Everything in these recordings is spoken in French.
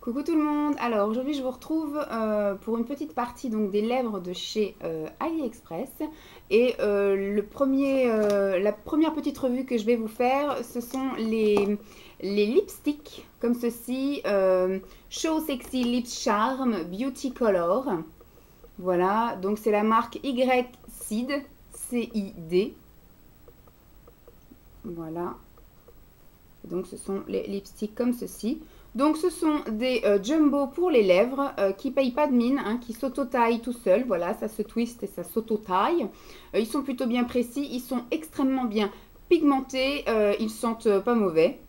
Coucou tout le monde. Alors aujourd'hui je vous retrouve pour une petite partie donc des lèvres de chez AliExpress et la première petite revue que je vais vous faire, ce sont les lipsticks comme ceci, Show Sexy Lips Charm Beauty Color. Voilà, donc c'est la marque YCID, CID. Voilà, donc ce sont les lipsticks comme ceci. Donc ce sont des jumbo pour les lèvres qui ne payent pas de mine, hein, qui s'auto-taillent tout seuls. Voilà, ça se twist et ça s'auto-taille. Ils sont plutôt bien précis, ils sont extrêmement bien pigmentés, ils sentent pas mauvais.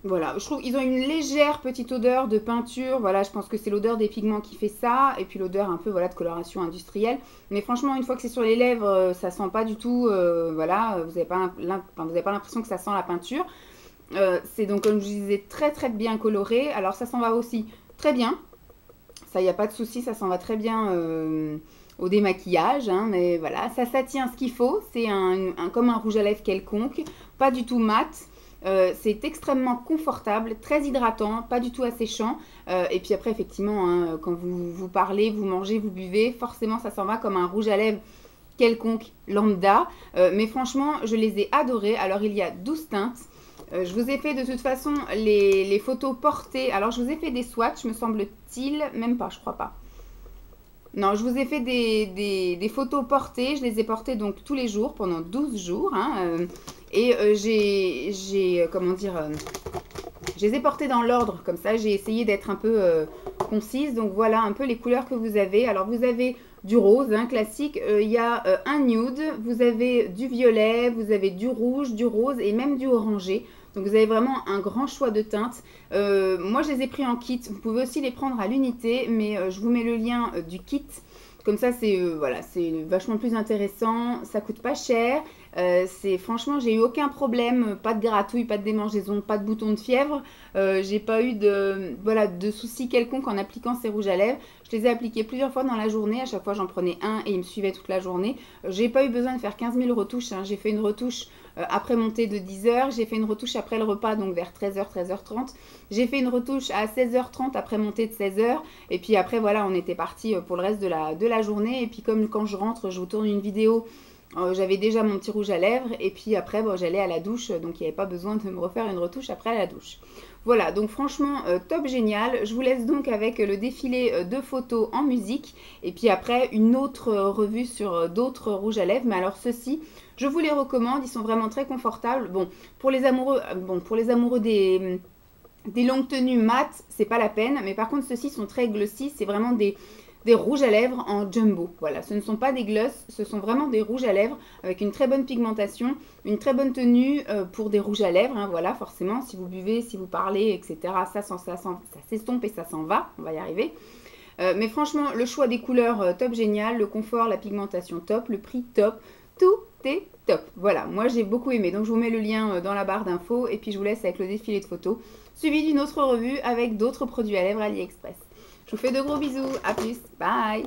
Voilà, je trouve qu'ils ont une légère petite odeur de peinture. Voilà, je pense que c'est l'odeur des pigments qui fait ça. Et puis l'odeur un peu voilà, de coloration industrielle. Mais franchement, une fois que c'est sur les lèvres, ça sent pas du tout. Voilà, vous n'avez pas l'impression que ça sent la peinture. C'est donc, comme je vous disais, très très bien coloré. Alors ça s'en va aussi très bien. Ça, il n'y a pas de souci, ça s'en va très bien au démaquillage. Hein, mais voilà, ça tient ce qu'il faut. C'est comme un rouge à lèvres quelconque. Pas du tout mat. C'est extrêmement confortable, très hydratant, pas du tout asséchant. Et puis après, effectivement, hein, quand vous parlez, vous mangez, vous buvez, forcément, ça s'en va comme un rouge à lèvres quelconque lambda. Mais franchement, je les ai adorés. Alors, il y a 12 teintes. Je vous ai fait de toute façon les photos portées. Alors, je vous ai fait des swatchs, me semble-t-il. Même pas, je crois pas. Non, je vous ai fait des photos portées. Je les ai portées donc tous les jours, pendant 12 jours. Hein, et comment dire, je les ai portées dans l'ordre. Comme ça, j'ai essayé d'être un peu concise. Donc, voilà un peu les couleurs que vous avez. Alors, vous avez du rose, hein, classique. Il y a un nude. Vous avez du violet. Vous avez du rouge, du rose et même du orangé. Donc vous avez vraiment un grand choix de teintes. Moi je les ai pris en kit. Vous pouvez aussi les prendre à l'unité, mais je vous mets le lien du kit. Comme ça c'est voilà, c'est vachement plus intéressant. Ça coûte pas cher. Franchement j'ai eu aucun problème, pas de gratouille, pas de démangeaison, pas de boutons de fièvre. J'ai pas eu de soucis quelconques en appliquant ces rouges à lèvres. Je les ai appliqués plusieurs fois dans la journée. À chaque fois j'en prenais un et il me suivait toute la journée. J'ai pas eu besoin de faire 15 000 retouches. Hein. J'ai fait une retouche après mon thé de 10h, j'ai fait une retouche après le repas, donc vers 13h, 13h30. J'ai fait une retouche à 16h30 après mon thé de 16h. Et puis après, voilà, on était parti pour le reste de la journée. Et puis comme quand je rentre, je vous tourne une vidéo, j'avais déjà mon petit rouge à lèvres. Et puis après, j'allais à la douche, donc il n'y avait pas besoin de me refaire une retouche après la douche. Voilà, donc franchement, top génial. Je vous laisse donc avec le défilé de photos en musique. Et puis après, une autre revue sur d'autres rouges à lèvres. Mais alors ceux-ci, je vous les recommande, ils sont vraiment très confortables. Bon, pour les amoureux des longues tenues mat, c'est pas la peine. Mais par contre, ceux-ci sont très glossy. C'est vraiment des rouges à lèvres en jumbo. Voilà, ce ne sont pas des gloss, ce sont vraiment des rouges à lèvres avec une très bonne pigmentation, une très bonne tenue pour des rouges à lèvres. Hein, voilà, forcément, si vous buvez, si vous parlez, etc., ça s'estompe et ça s'en va. On va y arriver. Mais franchement, le choix des couleurs top génial, le confort, la pigmentation top, le prix top, tout est top. Voilà, moi j'ai beaucoup aimé. Donc je vous mets le lien dans la barre d'infos et puis je vous laisse avec le défilé de photos, suivi d'une autre revue avec d'autres produits à lèvres AliExpress. Je vous fais de gros bisous, à plus, bye.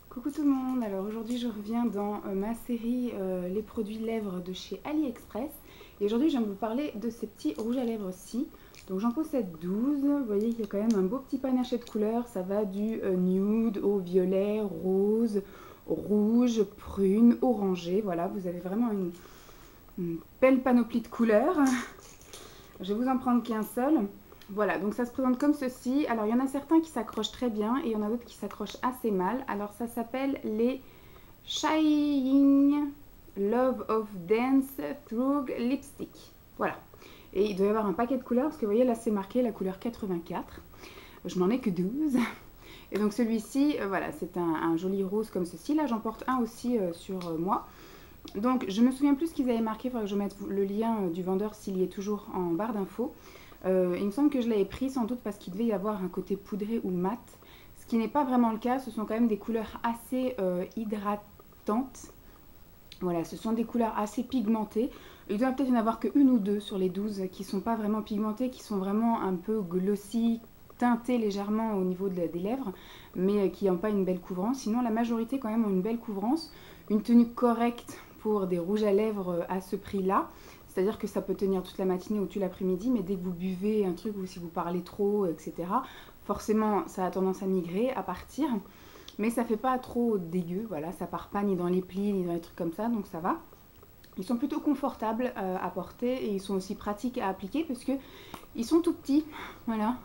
Coucou tout le monde, alors aujourd'hui je reviens dans ma série les produits lèvres de chez AliExpress. Et aujourd'hui je viens de vous parler de ces petits rouges à lèvres-ci. Donc j'en possède 12, vous voyez qu'il y a quand même un beau petit panaché de couleurs. Ça va du nude au violet, rose, rouge, prune, orangé. Voilà, vous avez vraiment une belle panoplie de couleurs. Je vais vous en prendre qu'un seul. Voilà, donc ça se présente comme ceci. Alors, il y en a certains qui s'accrochent très bien et il y en a d'autres qui s'accrochent assez mal. Alors, ça s'appelle les Shine Love of Dance Through Lipstick. Voilà. Et il doit y avoir un paquet de couleurs parce que vous voyez, là, c'est marqué la couleur 84. Je n'en ai que 12. Et donc, celui-ci, voilà, c'est un joli rose comme ceci. Là, j'en porte un aussi sur moi. Donc, je me souviens plus ce qu'ils avaient marqué. Il faudrait que je mette le lien du vendeur s'il y est toujours en barre d'infos. Il me semble que je l'avais pris sans doute parce qu'il devait y avoir un côté poudré ou mat. Ce qui n'est pas vraiment le cas. Ce sont quand même des couleurs assez hydratantes. Voilà, ce sont des couleurs assez pigmentées. Il doit peut-être y en avoir qu'une ou deux sur les 12 qui ne sont pas vraiment pigmentées, qui sont vraiment un peu glossy, teintées légèrement au niveau des lèvres, mais qui n'ont pas une belle couvrance. Sinon, la majorité quand même ont une belle couvrance. Une tenue correcte pour des rouges à lèvres à ce prix-là, C'est-à-dire que ça peut tenir toute la matinée ou toute l'après-midi, mais dès que vous buvez un truc ou si vous parlez trop, etc., forcément, ça a tendance à migrer, à partir. Mais ça fait pas trop dégueu, voilà, ça part pas ni dans les plis, ni dans les trucs comme ça, donc ça va. Ils sont plutôt confortables à porter et ils sont aussi pratiques à appliquer parce que ils sont tout petits, voilà.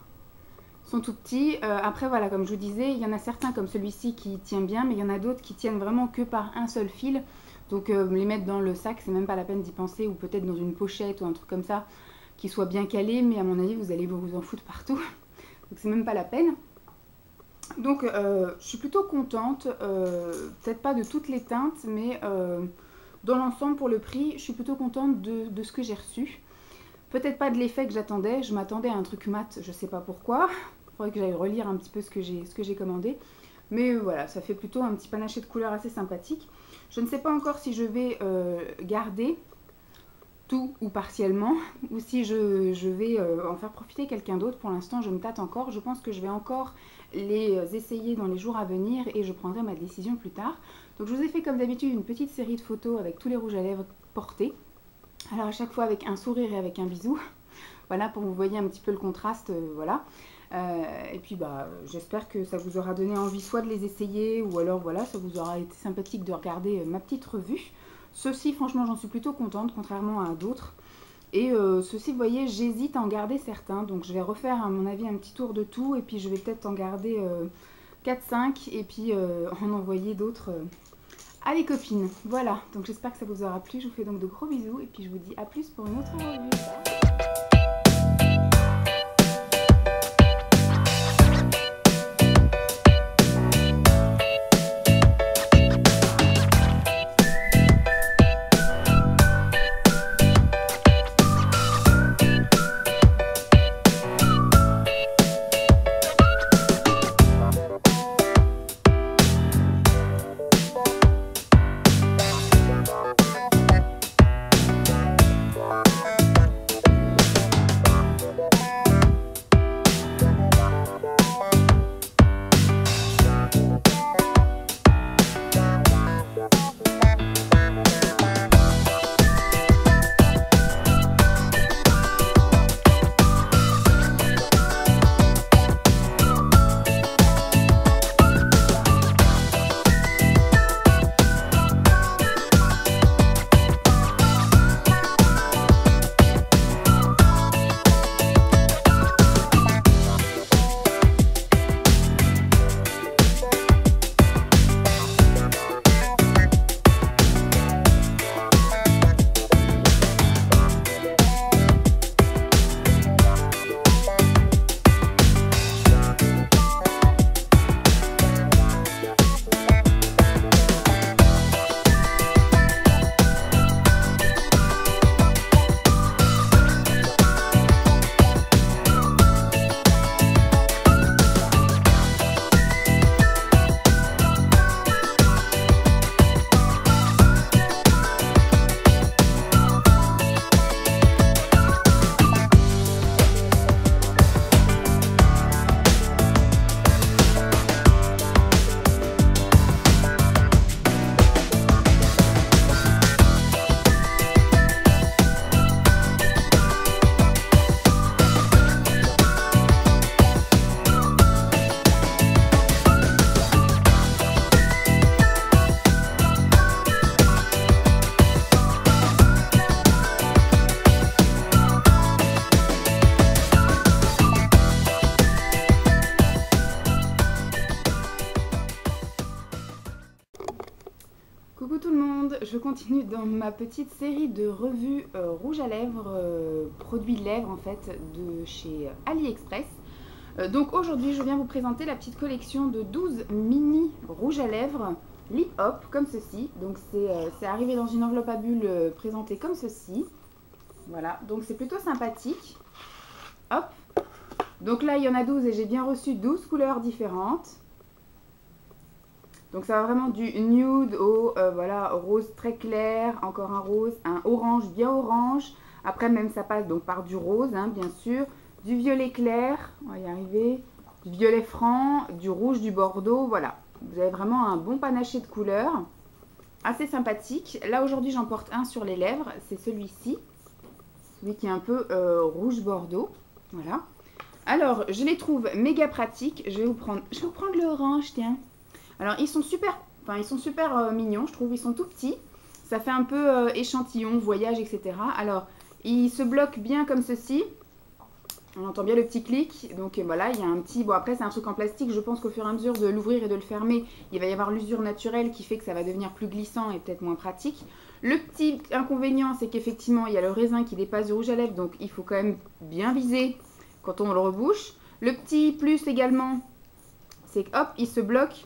Ils sont tout petits. Après, voilà, comme je vous disais, il y en a certains comme celui-ci qui tient bien, mais il y en a d'autres qui tiennent vraiment que par un seul fil. Donc les mettre dans le sac, c'est même pas la peine d'y penser, ou peut-être dans une pochette ou un truc comme ça, qui soit bien calé, mais à mon avis, vous allez vous en foutre partout. Donc c'est même pas la peine. Donc je suis plutôt contente, peut-être pas de toutes les teintes, mais dans l'ensemble pour le prix, je suis plutôt contente de ce que j'ai reçu. Peut-être pas de l'effet que j'attendais, je m'attendais à un truc mat, je sais pas pourquoi. Il faudrait que j'aille relire un petit peu ce que j'ai commandé. Mais voilà, ça fait plutôt un petit panaché de couleurs assez sympathique. Je ne sais pas encore si je vais garder tout ou partiellement, ou si je vais en faire profiter quelqu'un d'autre. Pour l'instant, je me tâte encore. Je pense que je vais encore les essayer dans les jours à venir et je prendrai ma décision plus tard. Donc je vous ai fait comme d'habitude une petite série de photos avec tous les rouges à lèvres portés. Alors à chaque fois avec un sourire et avec un bisou. Voilà, pour que vous voyez un petit peu le contraste, voilà. Et puis bah j'espère que ça vous aura donné envie soit de les essayer ou alors voilà, ça vous aura été sympathique de regarder ma petite revue. Ceux-ci franchement j'en suis plutôt contente contrairement à d'autres. Et ceux-ci vous voyez j'hésite à en garder certains, donc je vais refaire à mon avis un petit tour de tout et puis je vais peut-être en garder 4-5 et puis en envoyer d'autres à les copines. Voilà, donc j'espère que ça vous aura plu, je vous fais donc de gros bisous et puis je vous dis à plus pour une autre revue. Coucou tout le monde, je continue dans ma petite série de revues rouge à lèvres, produits lèvres en fait de chez AliExpress. Donc aujourd'hui je viens vous présenter la petite collection de 12 mini rouges à lèvres Lip Hop comme ceci. Donc c'est arrivé dans une enveloppe à bulles présentée comme ceci. Voilà, donc c'est plutôt sympathique. Hop, donc là il y en a 12 et j'ai bien reçu 12 couleurs différentes. Donc ça va vraiment du nude au voilà, rose très clair, encore un rose, un orange bien orange. Après même ça passe donc par du rose hein, bien sûr, du violet clair, on va y arriver, du violet franc, du rouge, du bordeaux, voilà. Vous avez vraiment un bon panaché de couleurs, assez sympathique. Là aujourd'hui j'en porte un sur les lèvres, c'est celui-ci. celui qui est un peu rouge bordeaux. Voilà. Alors, je les trouve méga pratiques. Je vais vous prendre l'orange, tiens. Alors, ils sont super, mignons, je trouve. Ils sont tout petits. Ça fait un peu échantillon, voyage, etc. Alors, ils se bloquent bien comme ceci. On entend bien le petit clic. Donc voilà, il y a un petit... Bon, après, c'est un truc en plastique. Je pense qu'au fur et à mesure de l'ouvrir et de le fermer, il va y avoir l'usure naturelle qui fait que ça va devenir plus glissant et peut-être moins pratique. Le petit inconvénient, c'est qu'effectivement, il y a le raisin qui dépasse du rouge à lèvres. Donc, il faut quand même bien viser quand on le rebouche. Le petit plus également, c'est que hop, il se bloque.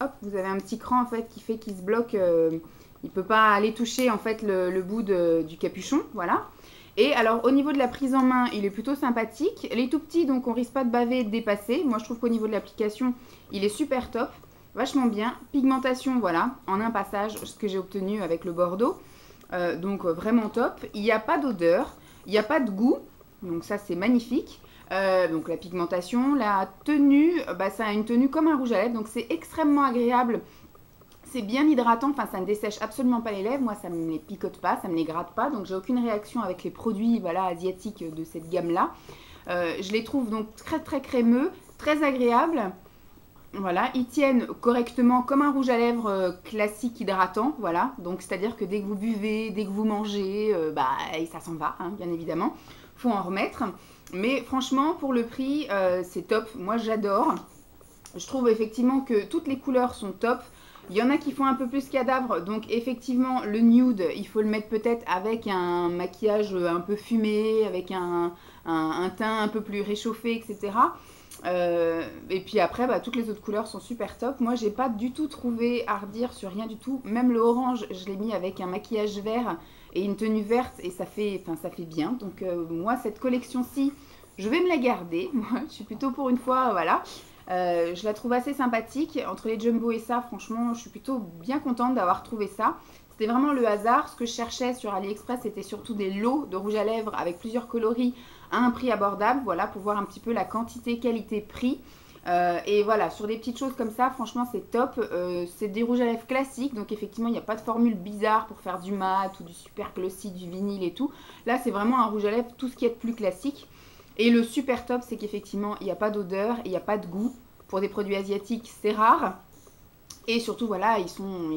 Hop, vous avez un petit cran en fait qui fait qu'il se bloque. Il ne peut pas aller toucher en fait le bout du capuchon. Voilà. Et alors au niveau de la prise en main, il est plutôt sympathique. Les tout petits, donc on risque pas de baver et de dépasser. Moi je trouve qu'au niveau de l'application, il est super top. Vachement bien. Pigmentation, voilà, en un passage, ce que j'ai obtenu avec le Bordeaux. Donc vraiment top. Il n'y a pas d'odeur, il n'y a pas de goût. Donc ça c'est magnifique. Donc la pigmentation, la tenue, ça a une tenue comme un rouge à lèvres. Donc c'est extrêmement agréable. C'est bien hydratant, enfin ça ne dessèche absolument pas les lèvres, moi ça ne me les picote pas, ça ne me les gratte pas, donc j'ai aucune réaction avec les produits voilà, asiatiques de cette gamme-là. Je les trouve donc très très crémeux, très agréables. Voilà, ils tiennent correctement comme un rouge à lèvres classique hydratant, voilà. Donc c'est-à-dire que dès que vous buvez, dès que vous mangez, et ça s'en va, hein, bien évidemment. Faut en remettre. Mais franchement, pour le prix, c'est top. Moi j'adore. Je trouve effectivement que toutes les couleurs sont top. Il y en a qui font un peu plus cadavre, donc effectivement le nude, il faut le mettre peut-être avec un maquillage un peu fumé, avec un teint un peu plus réchauffé, etc. Et puis après, toutes les autres couleurs sont super top. Moi, j'ai pas du tout trouvé à redire sur rien du tout. Même le orange, je l'ai mis avec un maquillage vert et une tenue verte et ça fait bien. Donc moi, cette collection-ci, je vais me la garder. Moi, je suis plutôt pour une fois, voilà. Je la trouve assez sympathique. Entre les jumbo et ça, franchement, je suis plutôt bien contente d'avoir trouvé ça. C'était vraiment le hasard. Ce que je cherchais sur AliExpress, c'était surtout des lots de rouge à lèvres avec plusieurs coloris à un prix abordable. Voilà, pour voir un petit peu la quantité, qualité, prix. Et voilà, sur des petites choses comme ça, franchement, c'est top. C'est des rouges à lèvres classiques. Donc, effectivement, il n'y a pas de formule bizarre pour faire du mat ou du super glossy, du vinyle et tout. Là, c'est vraiment un rouge à lèvres, tout ce qui est de plus classique. Et le super top, c'est qu'effectivement, il n'y a pas d'odeur, il n'y a pas de goût. Pour des produits asiatiques, c'est rare. Et surtout, voilà, ils sont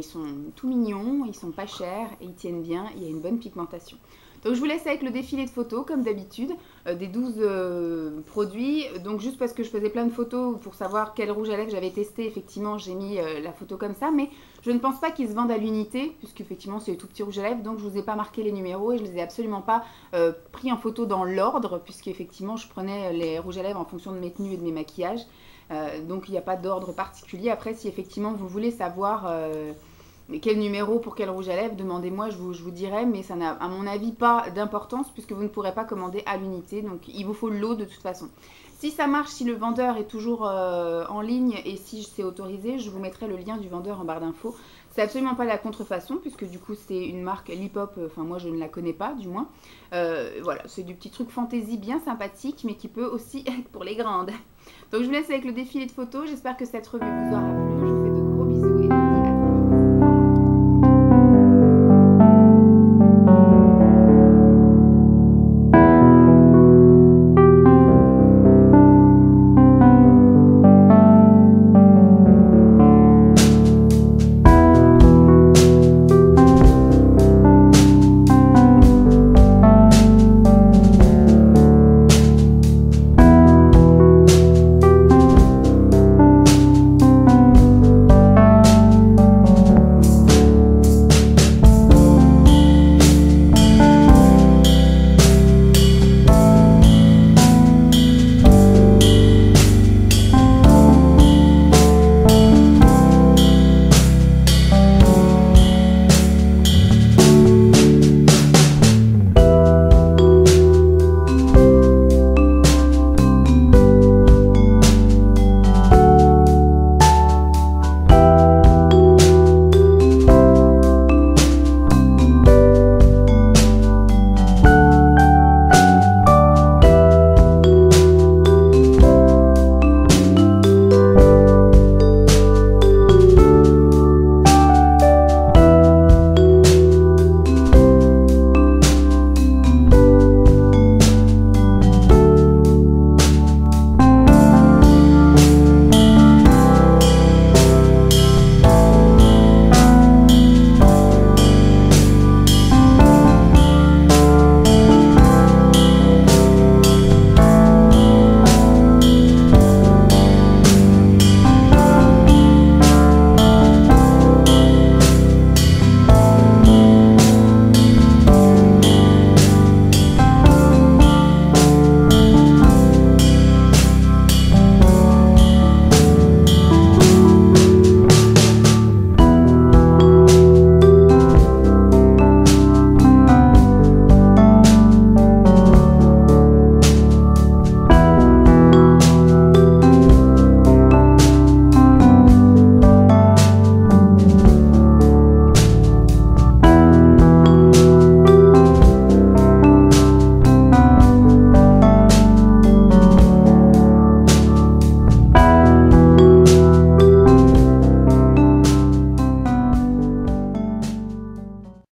tout mignons, ils sont pas chers et ils tiennent bien, il y a une bonne pigmentation. Donc je vous laisse avec le défilé de photos, comme d'habitude, des 12 produits. Donc juste parce que je faisais plein de photos pour savoir quel rouge à lèvres j'avais testé, effectivement, j'ai mis la photo comme ça. Mais je ne pense pas qu'ils se vendent à l'unité, puisqu'effectivement, c'est les tout petits rouges à lèvres. Donc je ne vous ai pas marqué les numéros et je ne les ai absolument pas pris en photo dans l'ordre, puisqu'effectivement, je prenais les rouges à lèvres en fonction de mes tenues et de mes maquillages. Donc il n'y a pas d'ordre particulier. Après, si effectivement vous voulez savoir quel numéro pour quel rouge à lèvres, demandez-moi, je vous dirai, mais ça n'a à mon avis pas d'importance puisque vous ne pourrez pas commander à l'unité, donc il vous faut le lot de toute façon. Si ça marche, si le vendeur est toujours en ligne et si c'est autorisé, je vous mettrai le lien du vendeur en barre d'infos. C'est absolument pas la contrefaçon puisque du coup c'est une marque Lipop, enfin moi je ne la connais pas du moins. Voilà, c'est du petit truc fantaisie bien sympathique mais qui peut aussi être pour les grandes. Donc je vous laisse avec le défilé de photos, j'espère que cette revue vous aura